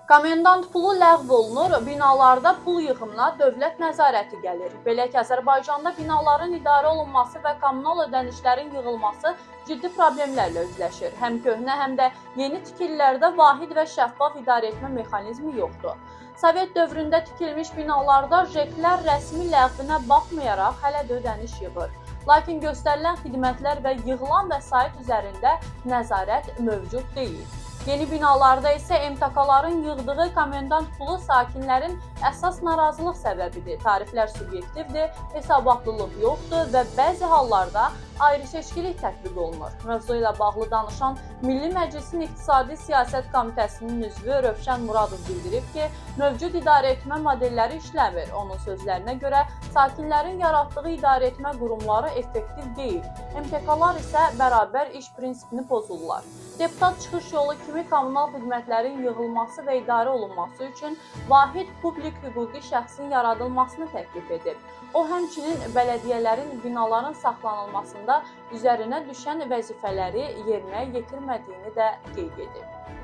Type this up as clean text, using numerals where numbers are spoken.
Komendant pulu ləğv olunur, binalarda pul yığımına dövlət nəzarəti gəlir. Belə ki, Azərbaycanda binaların idarə olunması və kommunal ödənişlərin yığılması ciddi problemlərlə üzləşir. Həm köhnə, həm də yeni tikililərdə vahid və şəffaf idarəetmə mexanizmi yoxdur. Sovet dövründə tikilmiş binalarda JEK-lər rəsmi ləğvinə baxmayaraq hələ də ödəniş yığır. Lakin göstərilən xidmətlər və yığılan vəsait üzərində nəzarət mövcud deyil. Yeni binalarda isə MTK-ların yığdığı komendant pulu sakinlərin əsas narazılıq səbəbidir. Tariflər subyektivdir, hesabatlılıq yoxdur və bəzi hallarda ayrı-seçkilik tətbiq olunur. Mövzu ilə bağlı danışan Milli Məclisin İqtisadi Siyasət Komitəsinin üzvü Rövşən Muradov bildirib ki, mövcud idarəetmə modelləri işləmir. Onun sözlərinə görə sakinlərin yaratdığı idarəetmə qurumları effektiv deyil. MTK-lar isə bərabər iş prinsipini pozurlar. Deputat çıxış yolu kimi kommunal xidmətlərin yığılması və idarə olunması üçün vahid publik hüquqi şəxsin yaradılmasını təklif edib. O, həmçinin bələdiyyələrin binaların saxlanılmasında üzərinə düşən vəzifələri yerinə yetirmədiyini də qeyd edib.